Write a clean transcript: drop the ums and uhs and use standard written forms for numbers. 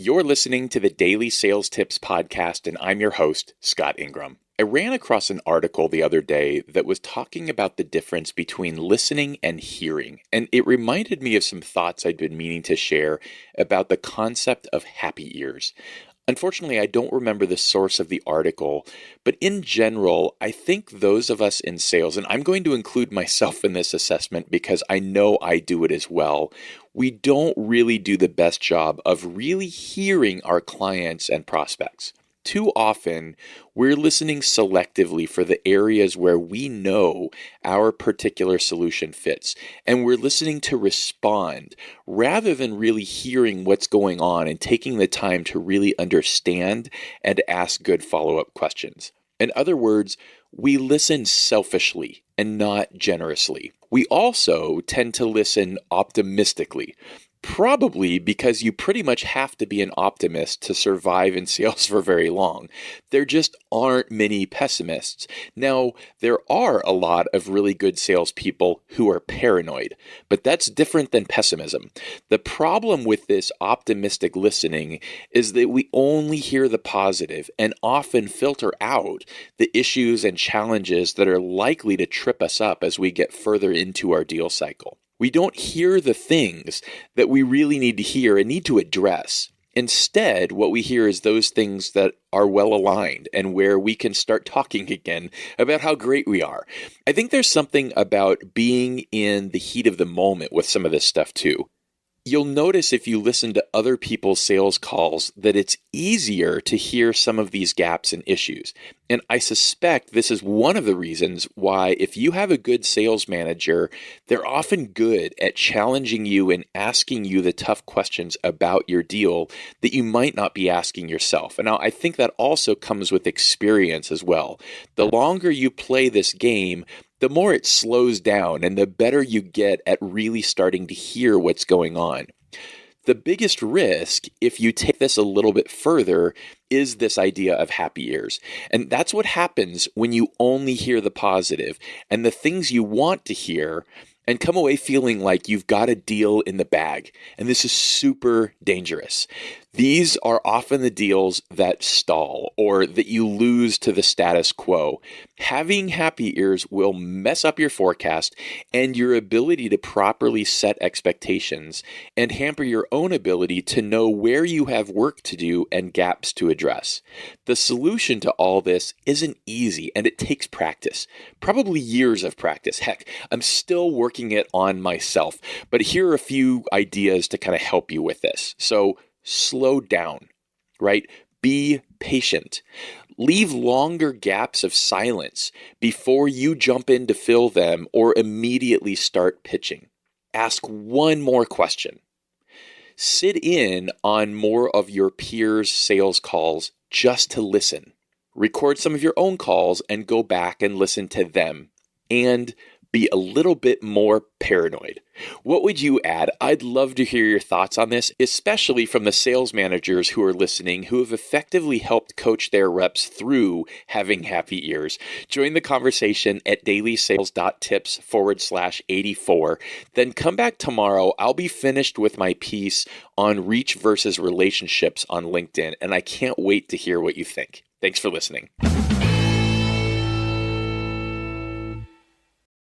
You're listening to the Daily Sales Tips podcast, and I'm your host, Scott Ingram. I ran across an article the other day that was talking about the difference between listening and hearing, and it reminded me of some thoughts I'd been meaning to share about the concept of happy ears. Unfortunately, I don't remember the source of the article, but in general, I think those of us in sales, and I'm going to include myself in this assessment because I know I do it as well, we don't really do the best job of really hearing our clients and prospects. Too often, we're listening selectively for the areas where we know our particular solution fits, and we're listening to respond rather than really hearing what's going on and taking the time to really understand and ask good follow-up questions. In other words, we listen selfishly and not generously. We also tend to listen optimistically. Probably because you pretty much have to be an optimist to survive in sales for very long. There just aren't many pessimists. Now, there are a lot of really good salespeople who are paranoid, but that's different than pessimism. The problem with this optimistic listening is that we only hear the positive and often filter out the issues and challenges that are likely to trip us up as we get further into our deal cycle. We don't hear the things that we really need to hear and need to address. Instead, what we hear is those things that are well aligned and where we can start talking again about how great we are. I think there's something about being in the heat of the moment with some of this stuff too. You'll notice if you listen to other people's sales calls that it's easier to hear some of these gaps and issues. And I suspect this is one of the reasons why if you have a good sales manager, they're often good at challenging you and asking you the tough questions about your deal that you might not be asking yourself. And now I think that also comes with experience as well. The longer you play this game, the more it slows down and the better you get at really starting to hear what's going on. The biggest risk, if you take this a little bit further, is this idea of happy ears. And that's what happens when you only hear the positive and the things you want to hear and come away feeling like you've got a deal in the bag. And this is super dangerous. These are often the deals that stall or that you lose to the status quo. Having happy ears will mess up your forecast and your ability to properly set expectations and hamper your own ability to know where you have work to do and gaps to address. The solution to all this isn't easy and it takes practice, probably years of practice. Heck, I'm still working it on myself, but here are a few ideas to kind of help you with this. So slow down, right? Be patient. Leave longer gaps of silence before you jump in to fill them or immediately start pitching. Ask one more question. Sit in on more of your peers' sales calls just to listen. Record some of your own calls and go back and listen to them. And be a little bit more paranoid. What would you add? I'd love to hear your thoughts on this, especially from the sales managers who are listening who have effectively helped coach their reps through having happy ears. Join the conversation at DailySales.Tips/84. Then come back tomorrow. I'll be finished with my piece on reach versus relationships on LinkedIn, and I can't wait to hear what you think. Thanks for listening.